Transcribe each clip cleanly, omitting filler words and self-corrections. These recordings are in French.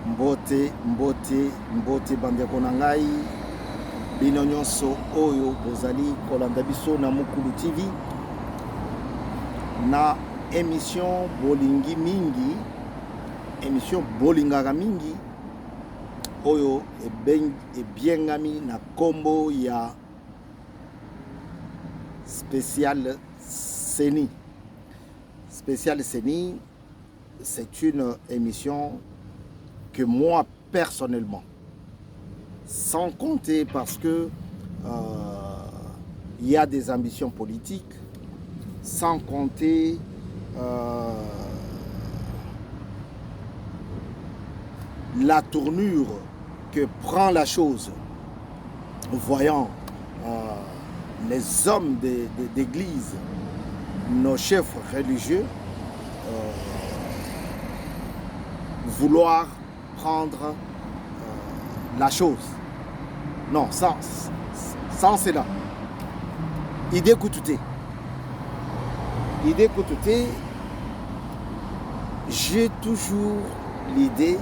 Mbote bandeko na ngai bino nyonso oyo bozali kolanda biso na Mukulu TV na émission bolingi mingi, émission bolingaka mingi oyo ebiengami na kombo ya Spécial Seni. Spécial Seni, c'est une émission que moi personnellement, sans compter parce que il y a des ambitions politiques, sans compter la tournure que prend la chose, voyant les hommes d'église, nos chefs religieux, vouloir prendre la chose. Non, sans cela. Idée Koutoute. J'ai toujours l'idée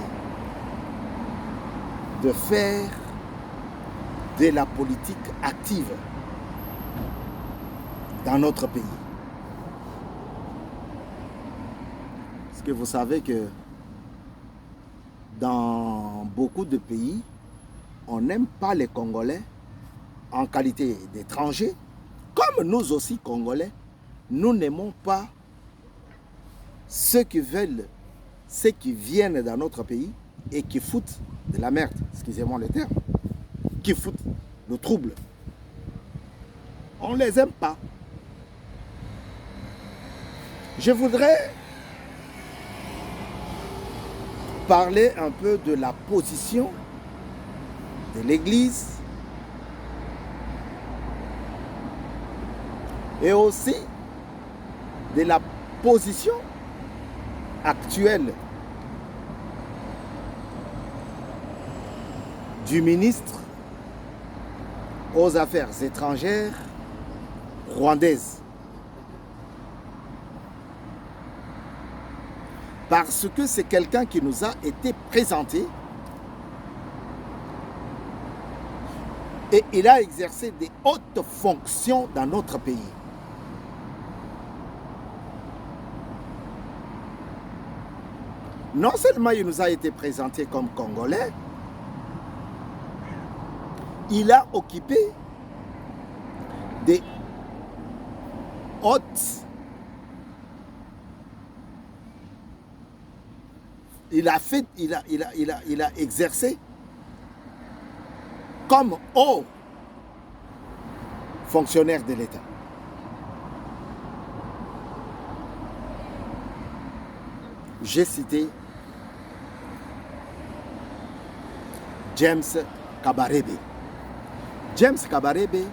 de faire de la politique active dans notre pays. Parce que vous savez que dans beaucoup de pays, on n'aime pas les Congolais en qualité d'étrangers, comme nous aussi Congolais, nous n'aimons pas ceux qui veulent, ceux qui viennent dans notre pays et qui foutent de la merde, excusez-moi le terme, qui foutent le trouble. On ne les aime pas. Je voudrais parler un peu de la position de l'Église et aussi de la position actuelle du ministre aux Affaires étrangères rwandaise. Parce que c'est quelqu'un qui nous a été présenté et il a exercé des hautes fonctions dans notre pays. Non seulement il nous a été présenté comme Congolais, il a occupé des hautes. Il a exercé comme haut fonctionnaire de l'État. J'ai cité James Kabarebe. James Kabarebe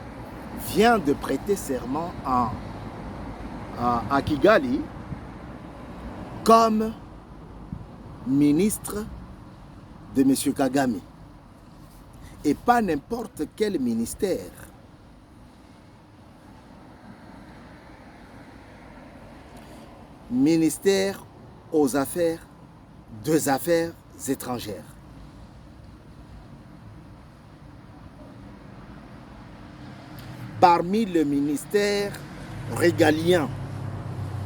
vient de prêter serment à Kigali comme ministre de M. Kagame. Et pas n'importe quel ministère. Ministère aux affaires étrangères. Parmi le ministère régalien,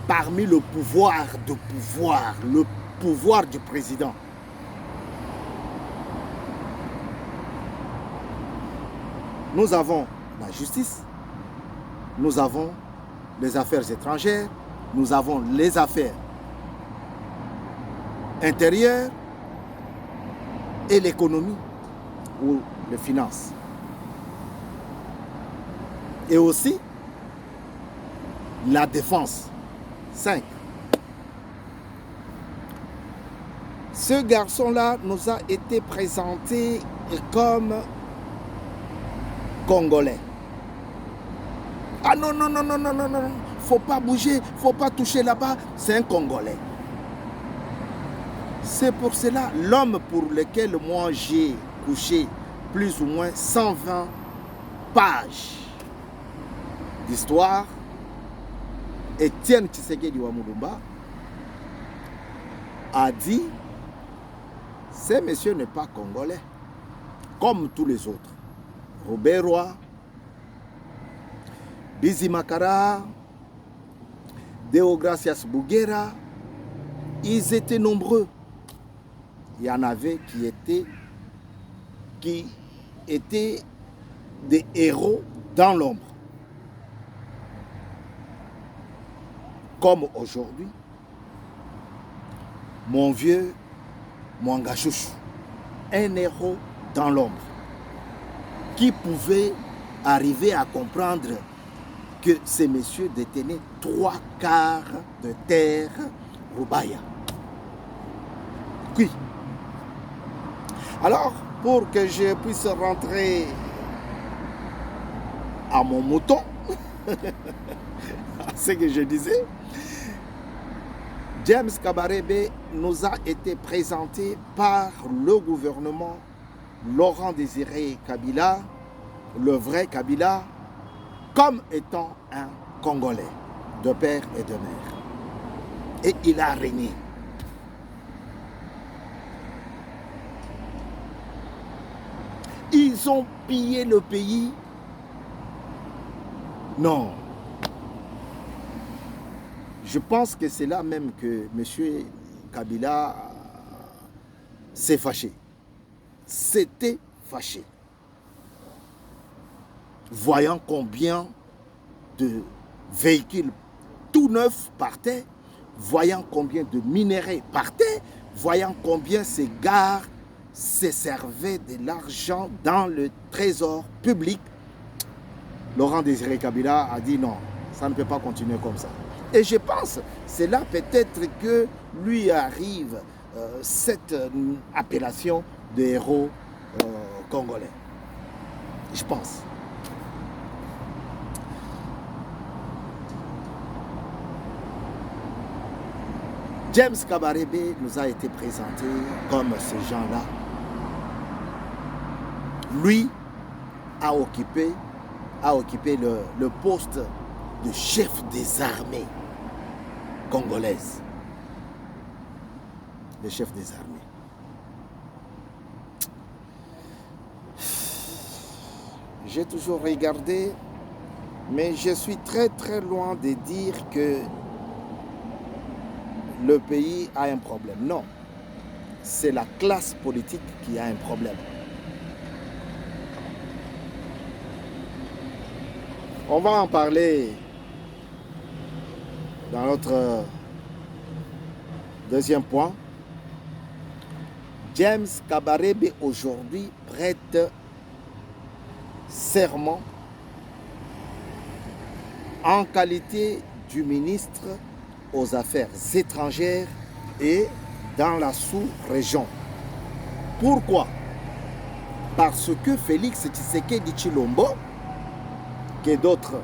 parmi le pouvoir de pouvoir, le pouvoir du président. Nous avons la justice, nous avons les affaires étrangères, nous avons les affaires intérieures et l'économie ou les finances. Et aussi la défense. 5. Ce garçon-là nous a été présenté comme Congolais. Ah non, faut pas bouger, faut pas toucher là-bas, c'est un Congolais. C'est pour cela, l'homme pour lequel moi j'ai couché plus ou moins 120 pages d'histoire, Étienne Tshisekedi wa Mulumba, a dit Ces messieurs n'est pas congolais, comme tous les autres. Robert Roy, Bizi Makara, Deogracias Bouguera, ils étaient nombreux. Il y en avait qui étaient des héros dans l'ombre. Comme aujourd'hui, mon vieux Mwanga Chouchou, un héros dans l'ombre, qui pouvait arriver à comprendre que ces messieurs détenaient 3/4 de terre Rubaya. Oui. Alors, pour que je puisse rentrer à mon mouton, à ce que je disais, James Kabarebe nous a été présenté par le gouvernement Laurent Désiré Kabila, le vrai Kabila, comme étant un Congolais de père et de mère. Et il a régné. Ils ont pillé le pays. Non. Je pense que c'est là même que M. Kabila s'est fâché. S'était fâché. Voyant combien de véhicules tout neufs partaient, voyant combien de minéraux partaient, voyant combien ces gares se servaient de l'argent dans le trésor public, Laurent Désiré Kabila a dit non, ça ne peut pas continuer comme ça. Et je pense, c'est là peut-être que lui arrive cette appellation de héros congolais. Je pense. James Kabarebe nous a été présenté comme ces gens-là. Lui a occupé le poste de chef des armées congolaises. Le chef des armées. J'ai toujours regardé, mais je suis très très loin de dire que le pays a un problème. Non, c'est la classe politique qui a un problème. On va en parler dans notre deuxième point. James Kabarebe aujourd'hui prête serment en qualité du ministre aux Affaires étrangères et dans la sous-région. Pourquoi? Parce que Félix Tshisekedi Tshilombo, que d'autres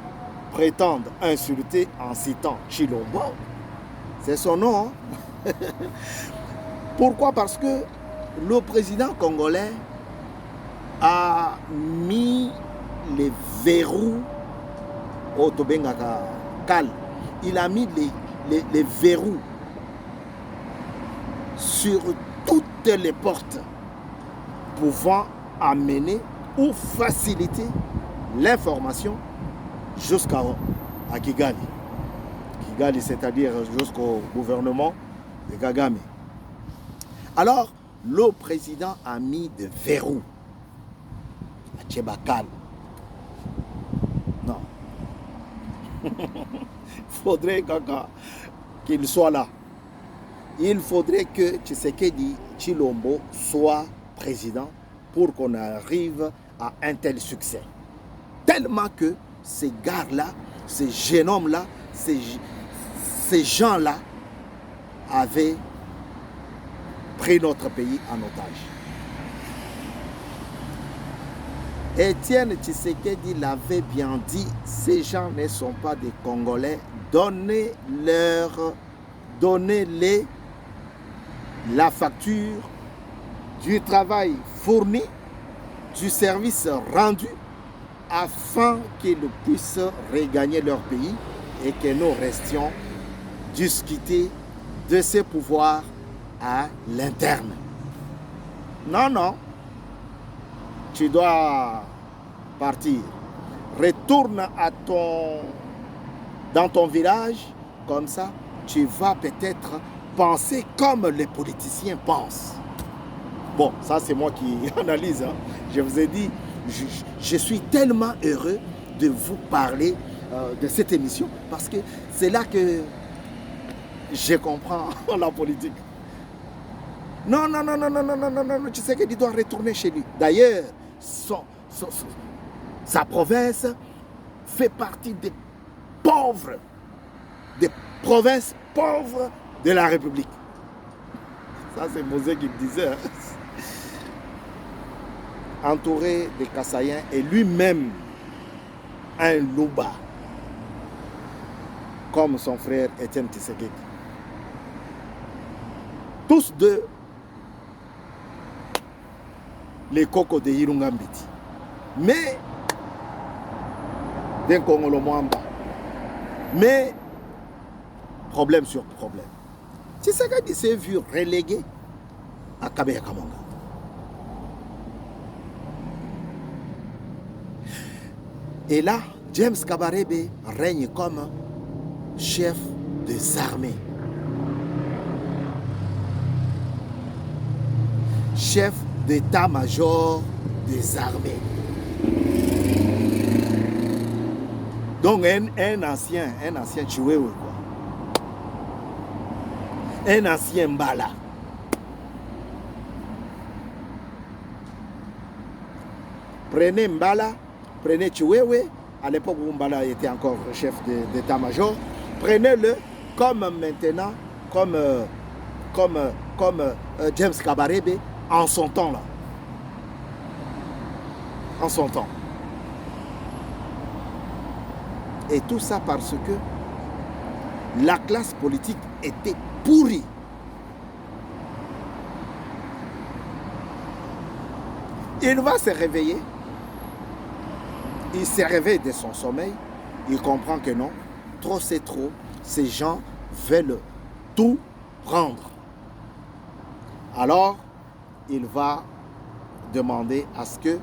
prétendent insulter en citant Tshilombo, c'est son nom. Hein? Pourquoi? Parce que le président congolais a mis les verrous au Tobengaka Kal. Il a mis les verrous sur toutes les portes pouvant amener ou faciliter l'information jusqu'à Kigali. Kigali, c'est-à-dire jusqu'au gouvernement de Kagame. Alors, le président a mis des verrous à Tchébakal. Non. Il faudrait qu'il soit là. Il faudrait que Tshisekedi Tshilombo soit président pour qu'on arrive à un tel succès. Tellement que ces gars-là, ces jeunes hommes-là, ces gens-là avaient pris notre pays en otage. Étienne Tshisekedi l'avait bien dit, ces gens ne sont pas des Congolais, donnez-les la facture du travail fourni, du service rendu, afin qu'ils puissent regagner leur pays et que nous restions discuter de ces pouvoirs à l'interne. Non, non, tu dois partir. Retourne dans ton village, comme ça, tu vas peut-être penser comme les politiciens pensent. Bon, ça c'est moi qui analyse. Hein. Je vous ai dit, je suis tellement heureux de vous parler de cette émission parce que c'est là que je comprends la politique. Non, non, non, non, non, non, non, non, non, tu sais qu'il doit retourner chez lui. D'ailleurs, sa province fait partie des pauvres, des provinces pauvres de la République. Ça, c'est Mosé qui le disait. Hein. Entouré des Kassaïens et lui-même un louba, comme son frère Étienne Tshisekedi. Tous deux, les cocos de Hirungambiti. Mais, d'un Congolo Mwamba. Mais, problème sur problème. Tshisekedi s'est vu relégué à Kabeya Kamanga. Et là, James Kabarebe règne comme chef des armées. Chef d'état-major des armées. Donc un ancien Chiwewe, quoi. Un ancien Mbala. Prenez Mbala, prenez Chiwewe, à l'époque où Mbala était encore chef d'état-major, prenez-le comme maintenant, comme James Kabarebe en son temps là. En son temps. Et tout ça parce que la classe politique était pourrie. Il va se réveiller. Il se réveille de son sommeil. Il comprend que non, trop c'est trop. Ces gens veulent tout prendre. Alors, il va demander à ce que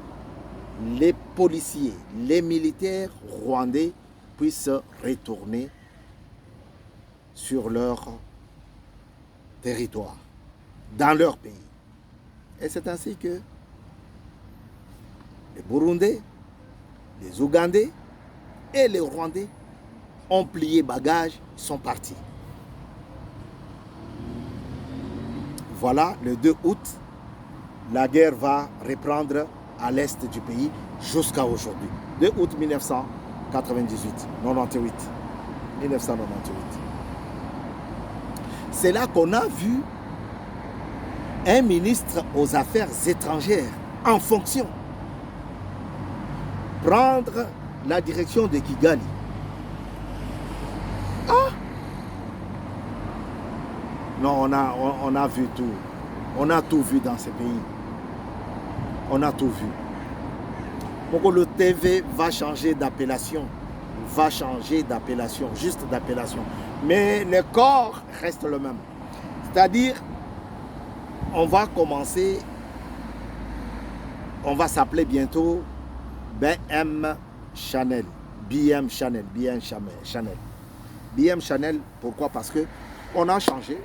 les policiers, les militaires rwandais puissent retourner sur leur territoire, dans leur pays. Et c'est ainsi que les Burundais, les Ougandais et les Rwandais ont plié bagages, sont partis. Voilà, le 2 août, la guerre va reprendre à l'est du pays jusqu'à aujourd'hui. 2 août 1998, 1998. C'est là qu'on a vu un ministre aux Affaires étrangères en fonction prendre la direction de Kigali. Ah! Non, on a vu tout. On a tout vu dans ce pays. On a tout vu. Donc le TV va changer d'appellation. Va changer d'appellation, juste d'appellation. Mais le corps reste le même. C'est-à-dire, on va commencer, on va s'appeler bientôt BM Chanel. BM Chanel. BM Chanel. BM Chanel, pourquoi? Parce que on a changé.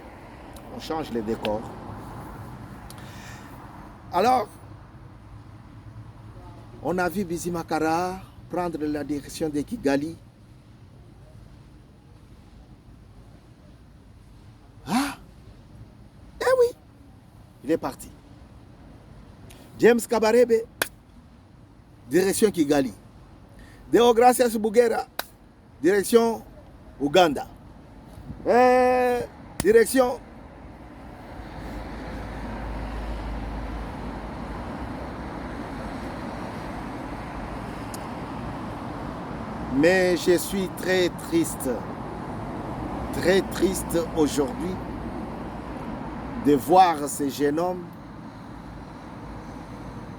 On change les décors. Alors, on a vu Bizimakara prendre la direction de Kigali. Ah! Eh oui! Il est parti. James Kabarebe, direction Kigali. Deogracias Bugera, direction Ouganda. Direction mais je suis très triste aujourd'hui de voir ce jeune homme.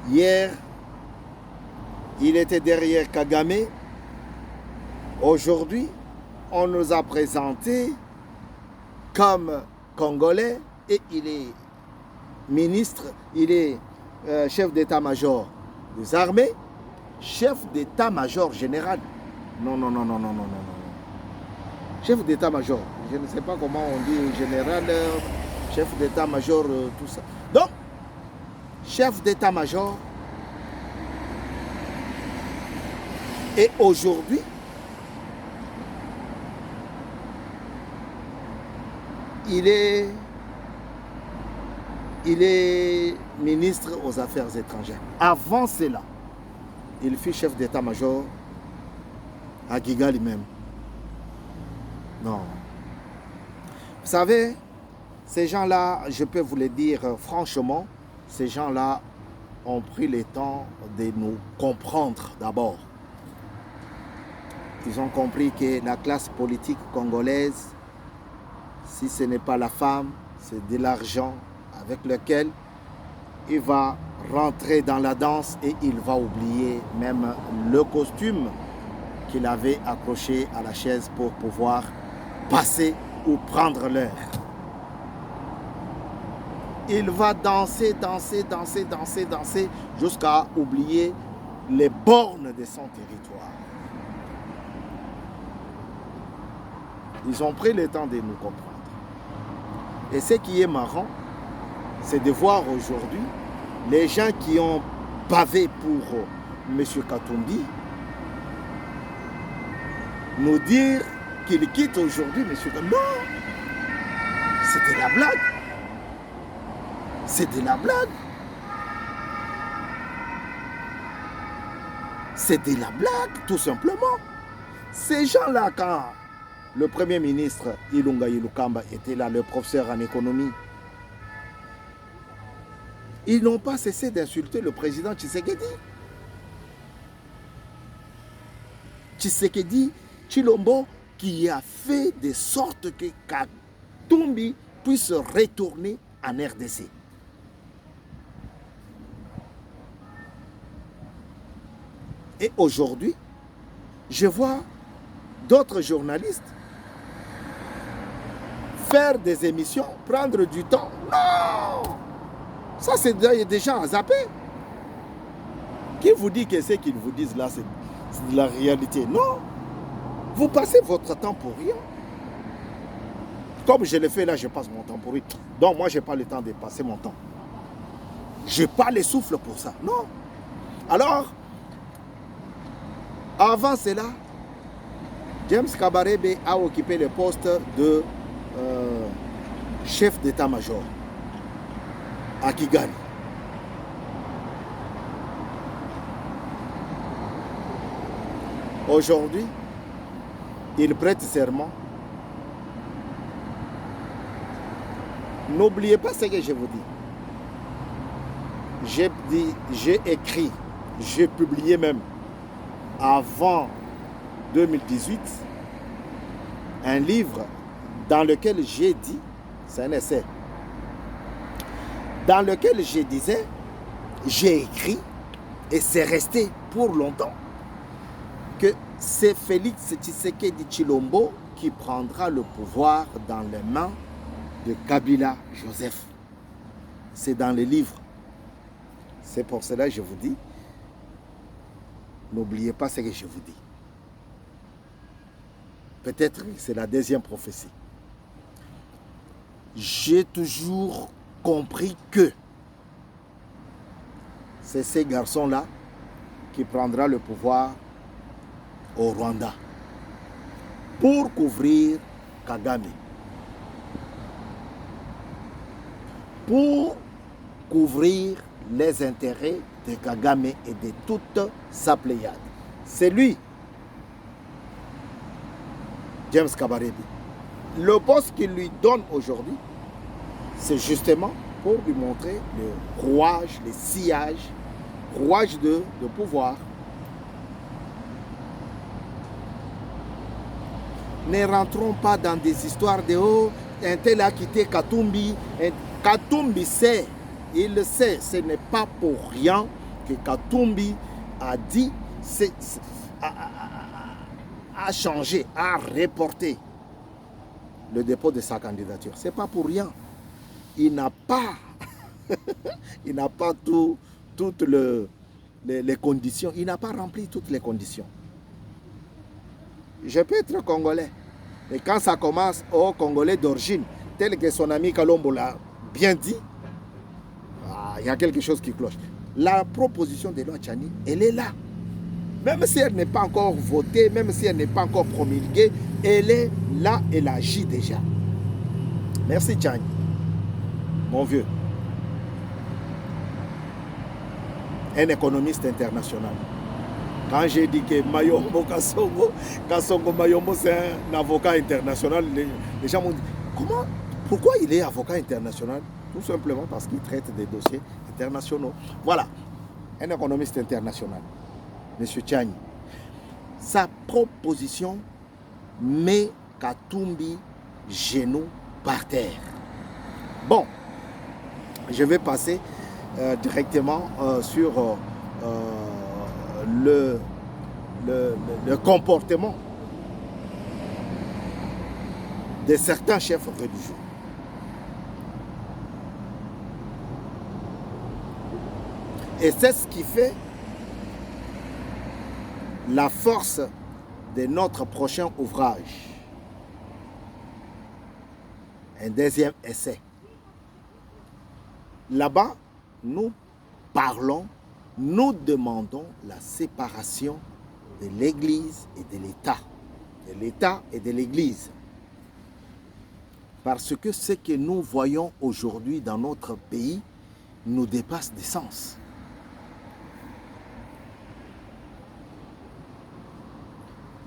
Hier, il était derrière Kagame. Aujourd'hui, on nous a présenté comme Congolais et il est ministre, il est chef d'état-major des armées, chef d'état-major général. Non, non, non, non, non, non, non, non. Chef d'état-major. Je ne sais pas comment on dit général, chef d'état-major, tout ça. Donc, chef d'état-major. Et aujourd'hui, il est ministre aux Affaires étrangères. Avant cela, il fut chef d'état-major à Kigali même. Non. Vous savez, ces gens-là, je peux vous le dire franchement, ces gens-là ont pris le temps de nous comprendre d'abord. Ils ont compris que la classe politique congolaise, si ce n'est pas la femme, c'est de l'argent avec lequel il va rentrer dans la danse et il va oublier même le costume qu'il avait accroché à la chaise pour pouvoir passer ou prendre l'heure. Il va danser, danser, danser, danser, danser jusqu'à oublier les bornes de son territoire. Ils ont pris le temps de nous comprendre. Et ce qui est marrant, c'est de voir aujourd'hui les gens qui ont bavé pour M. Katumbi nous dire qu'il quitte aujourd'hui M. Katumbi. Non, c'était la blague. C'est de la blague. C'est de la blague, tout simplement. Ces gens-là, quand le Premier ministre Ilunga Ilukamba était là, le professeur en économie, ils n'ont pas cessé d'insulter le président Tshisekedi. Tshisekedi Tshilombo qui a fait de sorte que Katumbi puisse retourner en RDC. Et aujourd'hui, je vois d'autres journalistes faire des émissions, prendre du temps. Non! Ça, c'est des gens à zapper. Qui vous dit que ce qu'ils vous disent là, c'est de la réalité? Non! Vous passez votre temps pour rien. Comme je le fais là, je passe mon temps pour rien. Donc moi, je n'ai pas le temps de passer mon temps. Je n'ai pas le souffle pour ça. Non! Alors, avant cela, James Kabarebe a occupé le poste de chef d'état-major à Kigali. Aujourd'hui, il prête serment. N'oubliez pas ce que je vous dis. J'ai écrit, j'ai publié même avant 2018 un livre dans lequel j'ai dit, c'est un essai, dans lequel je disais, j'ai écrit, et c'est resté pour longtemps, que c'est Félix Tshisekedi Tshilombo qui prendra le pouvoir dans les mains de Kabila Joseph. C'est dans le livre. C'est pour cela que je vous dis, n'oubliez pas ce que je vous dis. Peut-être que c'est la deuxième prophétie. J'ai toujours compris que c'est ces garçons-là qui prendra le pouvoir au Rwanda pour couvrir Kagame, pour couvrir les intérêts de Kagame et de toute sa pléiade. C'est lui, James Kabarebe. Le poste qu'il lui donne aujourd'hui, c'est justement pour lui montrer le rouage, le sillage, rouage de pouvoir. Ne rentrons pas dans des histoires de oh, un tel a quitté Katumbi. Katumbi sait, il le sait, ce n'est pas pour rien que Katumbi a dit, a changé, a reporté le dépôt de sa candidature. Ce n'est pas pour rien. Il n'a pas, il n'a pas tout toutes les conditions. Il n'a pas rempli toutes les conditions. Je peux être congolais. Mais quand ça commence au Congolais d'origine, tel que son ami Kalombo l'a bien dit, il y a quelque chose qui cloche. La proposition de loi Tchani, elle est là. Même si elle n'est pas encore votée, même si elle n'est pas encore promulguée, elle est là, elle agit déjà. Merci Tchani, mon vieux. Un économiste international. Quand j'ai dit que Mayombo Kassongo Mayombo c'est un avocat international, les gens m'ont dit, comment, pourquoi il est avocat international? Tout simplement parce qu'il traite des dossiers internationaux. Voilà, un économiste international, M. Tchani. Sa proposition met Katumbi genou par terre. Bon, je vais passer directement sur le comportement de certains chefs religieux. Et c'est ce qui fait la force de notre prochain ouvrage. Un deuxième essai. Là-bas, nous parlons, nous demandons la séparation de l'Église et de l'État. De l'État et de l'Église. Parce que ce que nous voyons aujourd'hui dans notre pays nous dépasse des sens.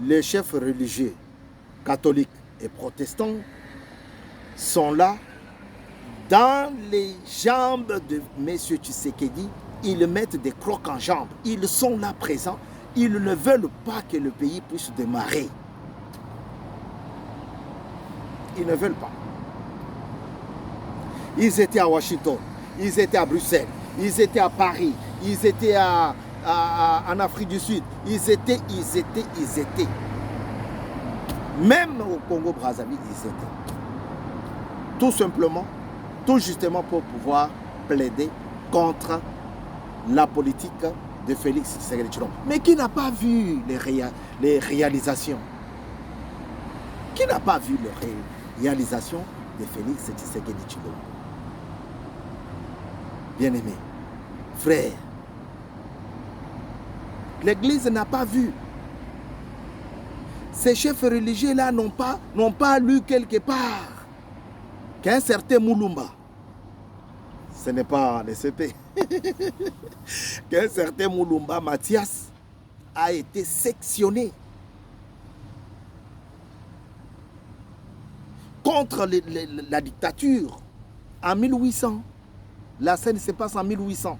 Les chefs religieux catholiques et protestants sont là dans les jambes de M. Tshisekedi. Ils mettent des crocs en jambes. Ils sont là présents. Ils ne veulent pas que le pays puisse démarrer. Ils ne veulent pas. Ils étaient à Washington, ils étaient à Bruxelles, ils étaient à Paris, ils étaient en Afrique du Sud. Ils étaient. Même au Congo-Brazzaville, ils étaient. Tout simplement, tout justement pour pouvoir plaider contre la politique de Félix Tshisekedi Tshilombo. Mais qui n'a pas vu les réalisations? Qui n'a pas vu les réalisations de Félix Tshisekedi Tshilombo? Bien-aimés, frères, l'Église n'a pas vu. Ces chefs religieux-là n'ont pas lu quelque part qu'un certain Moulumba, ce n'est pas le CP, qu'un certain Moulumba Mathias a été sectionné contre la dictature en 1800. La scène se passe en 1800.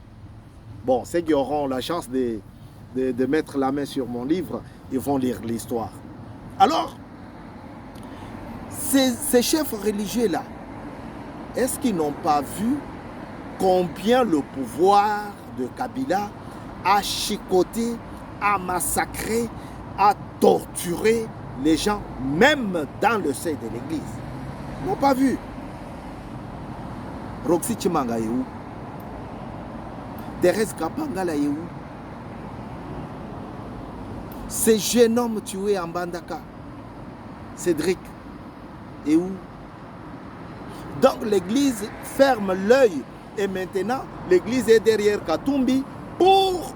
Bon, ceux qui auront la chance de mettre la main sur mon livre, ils vont lire l'histoire. Alors, ces chefs religieux-là, est-ce qu'ils n'ont pas vu combien le pouvoir de Kabila a chicoté, a massacré, a torturé les gens, même dans le sein de l'Église? Ils n'ont pas vu. Roxy Tshimanga est où? Thérèse Kapangala est où? Ces jeunes hommes tués en Bandaka, Cédric est où? Donc l'église ferme l'œil et maintenant l'église est derrière Katumbi pour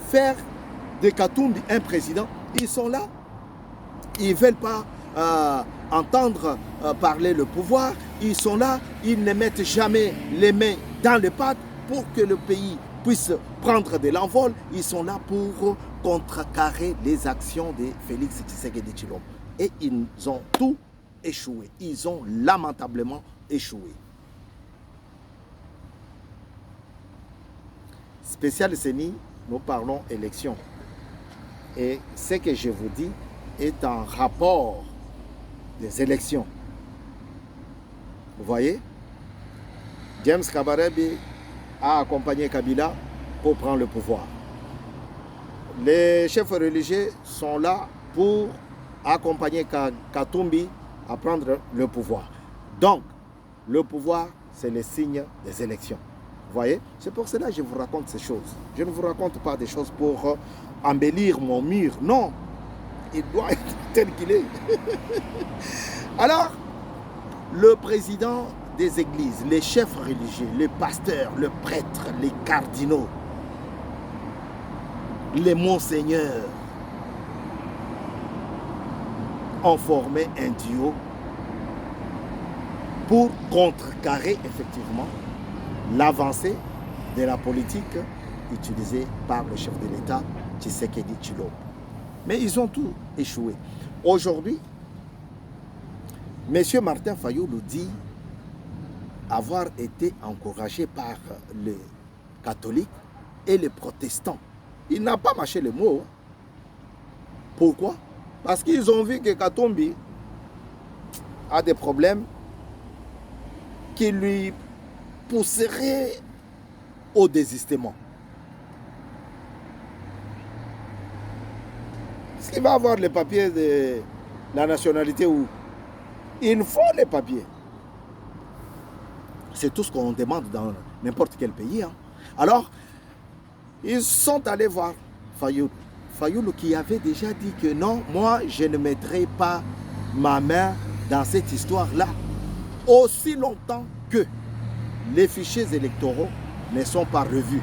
faire de Katumbi un président. Ils sont là, ils ne veulent pas entendre parler le pouvoir, ils sont là, ils ne mettent jamais les mains dans les pattes pour que le pays puisse prendre de l'envol. Ils sont là pour contrecarrer les actions de Félix Tshisekedi Tshilombo. Et ils ont tout échoué. Ils ont lamentablement échoué. Spécial CENI, nous parlons élection. Et ce que je vous dis est en rapport des élections. Vous voyez, James Kabarebe a accompagné Kabila pour prendre le pouvoir. Les chefs religieux sont là pour accompagner Katumbi à prendre le pouvoir. Donc, le pouvoir, c'est le signe des élections. Voyez, c'est pour cela que je vous raconte ces choses. Je ne vous raconte pas des choses pour embellir mon mur. Non, il doit être tel qu'il est. Alors, le président des églises, les chefs religieux, les pasteurs, les prêtres, les cardinaux, les monseigneurs ont formé un duo pour contrecarrer effectivement l'avancée de la politique utilisée par le chef de l'État, Tshisekedi Tshilombo. Mais ils ont tout échoué. Aujourd'hui, M. Martin Fayulu dit avoir été encouragé par les catholiques et les protestants. Il n'a pas mâché les mots. Pourquoi? Parce qu'ils ont vu que Katumbi a des problèmes qui lui pousseraient au désistement. Est-ce qu'il va avoir les papiers de la nationalité où il faut les papiers? C'est tout ce qu'on demande dans n'importe quel pays. Hein. Alors, ils sont allés voir Fayulu. Fayulu qui avait déjà dit que non, moi je ne mettrai pas ma main dans cette histoire-là aussi longtemps que les fichiers électoraux ne sont pas revus.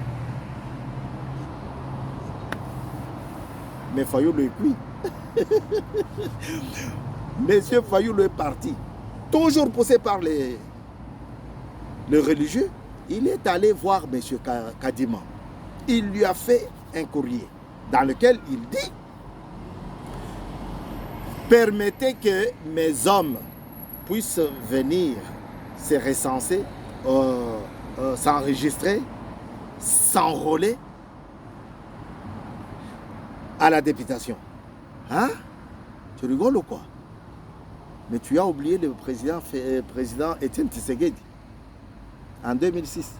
Mais Fayulu est cuit. Monsieur Fayulu est parti. Toujours poussé par les religieux, il est allé voir monsieur Kadima. Il lui a fait un courrier dans lequel il dit: permettez que mes hommes puissent venir se recenser, s'enregistrer, s'enrôler à la députation. Hein? Tu rigoles ou quoi? Mais tu as oublié le président Étienne Tshisekedi en 2006.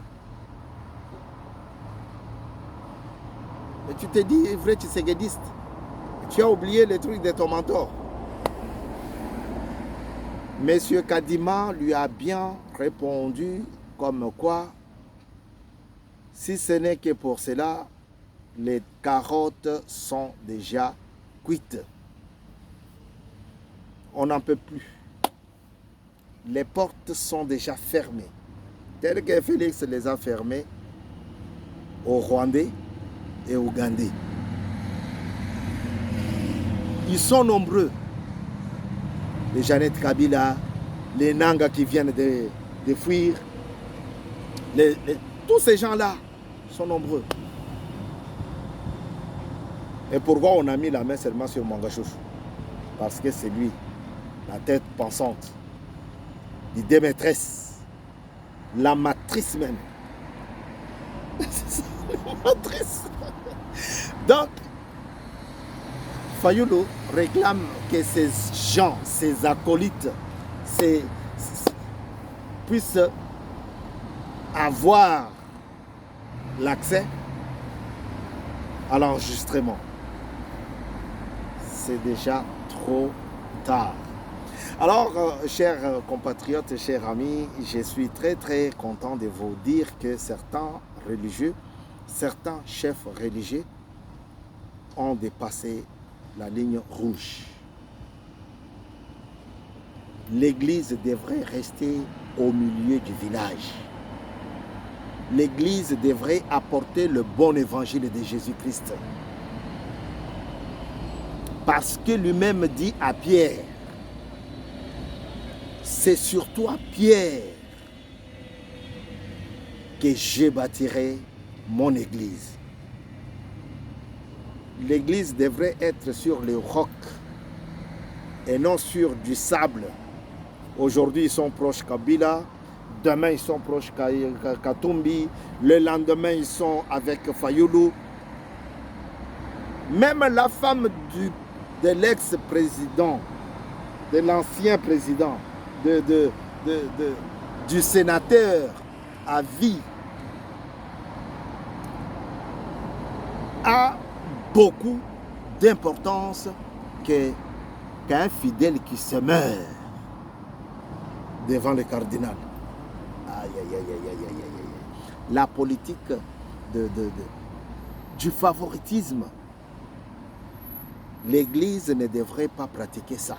Et tu t'es dit vrai Tshisekidiste. Tu as oublié les trucs de ton mentor. Monsieur Kadima lui a bien répondu comme quoi, si ce n'est que pour cela, les carottes sont déjà cuites. On n'en peut plus. Les portes sont déjà fermées. Tel que Félix les a fermées aux Rwandais et aux Ougandais. Ils sont nombreux. Les Jeannette Kabila, les Nanga qui viennent de fuir. Tous ces gens-là sont nombreux. Et pourquoi on a mis la main seulement sur Mangachouchou? Parce que c'est lui, la tête pensante, l'idée maîtresse, la matrice même. C'est ça, la matrice. Donc, Fayulu réclame que ces gens, ces acolytes, puissent avoir l'accès à l'enregistrement. C'est déjà trop tard. Alors, chers compatriotes, chers amis, je suis très très content de vous dire que certains religieux, certains chefs religieux ont dépassé la ligne rouge. L'église devrait rester au milieu du village. L'église devrait apporter le bon évangile de Jésus-Christ. Parce que lui-même dit à Pierre, c'est sur toi, Pierre, que je bâtirai mon église. L'église devrait être sur le roc et non sur du sable. Aujourd'hui, ils sont proches Kabila, demain, ils sont proches Katumbi, le lendemain, ils sont avec Fayulu. Même la femme de l'ex-président, de l'ancien président, du sénateur à vie, a beaucoup d'importance qu'un fidèle qui se meurt devant le cardinal. Aïe, aïe, aïe, aïe, aïe, aïe, aïe. la politique du favoritisme. L'Église ne devrait pas pratiquer ça.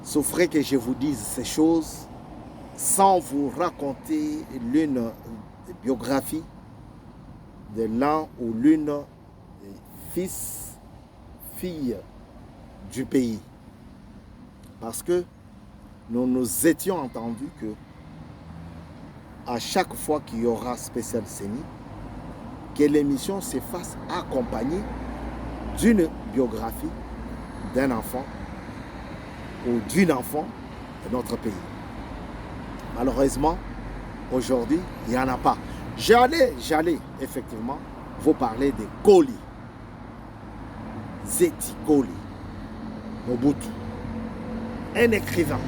Souffrez que je vous dise ces choses sans vous raconter l'une biographie de l'un ou l'une fils, fille du pays. Parce que nous nous étions entendus que à chaque fois qu'il y aura spécial CENI, que l'émission se fasse accompagnée d'une biographie d'un enfant ou d'une enfant de notre pays. Malheureusement, aujourd'hui, il n'y en a pas. J'allais effectivement vous parler de Koli, Zeti Koli, Mobutu, un écrivain.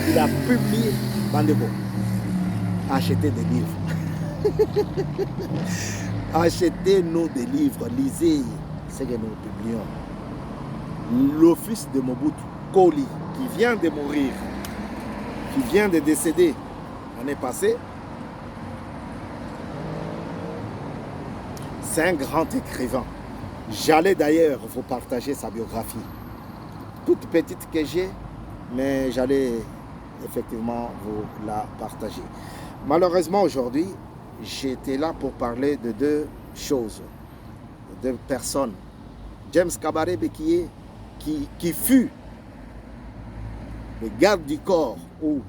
Il a publié, Bandebo, achetez des livres. Achetez-nous des livres, lisez ce que nous publions. L'office de Mobutu, Koli, qui vient de mourir, qui vient de décéder l'année passée, c'est un grand écrivain. J'allais d'ailleurs vous partager sa biographie, toute petite que j'ai, mais j'allais effectivement vous la partager. Malheureusement aujourd'hui, j'étais là pour parler de deux choses, de deux personnes. James Kabarebe qui fut le garde du corps ou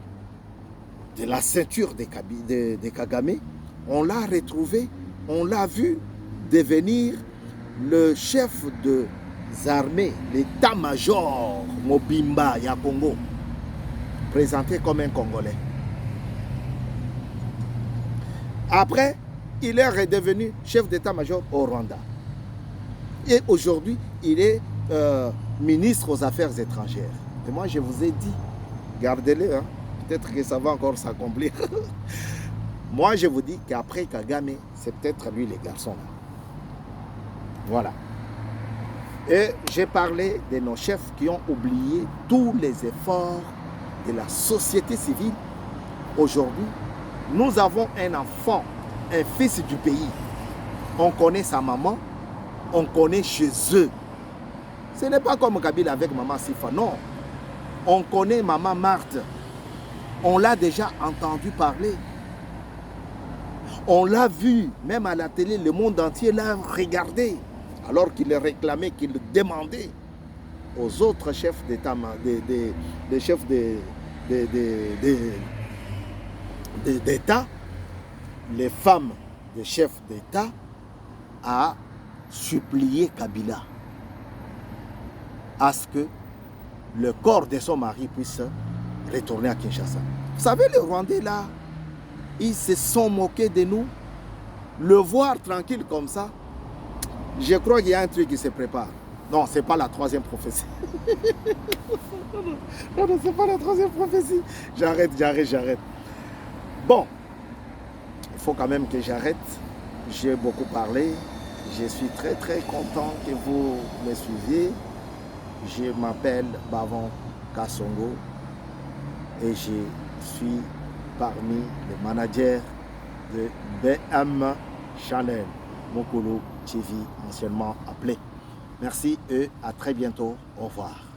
de la ceinture de Kagame, on l'a retrouvé, on l'a vu devenir le chef des armées, l'état-major Mobimba ya Congo, présenté comme un Congolais. Après, il est redevenu chef d'état-major au Rwanda. Et aujourd'hui, il est ministre aux Affaires étrangères. Et moi, je vous ai dit, gardez-le, hein. Peut-être que ça va encore s'accomplir. Moi, je vous dis qu'après Kagame, c'est peut-être lui les garçons. Voilà. Et j'ai parlé de nos chefs qui ont oublié tous les efforts de la société civile. Aujourd'hui, nous avons un enfant, un fils du pays. On connaît sa maman, on connaît chez eux. Ce n'est pas comme Kabila avec maman Sifa, non. On connaît maman Marthe. On l'a déjà entendu parler. On l'a vu, même à la télé, le monde entier l'a regardé. Alors qu'il réclamait, qu'il demandait aux autres chefs d'État, des chefs d'État, les femmes des chefs d'État, à supplier Kabila à ce que le corps de son mari puisse retourner à Kinshasa. Vous savez, les Rwandais là, ils se sont moqués de nous. Le voir tranquille comme ça, je crois qu'il y a un truc qui se prépare. Non, ce n'est pas la troisième prophétie. Non, ce n'est pas la troisième prophétie. J'arrête. Bon, il faut quand même que j'arrête. J'ai beaucoup parlé. Je suis très content que vous me suiviez. Je m'appelle Bavon Kassongo et je suis parmi les managers de BM Channel, Mokolo TV, anciennement appelé. Merci et à très bientôt. Au revoir.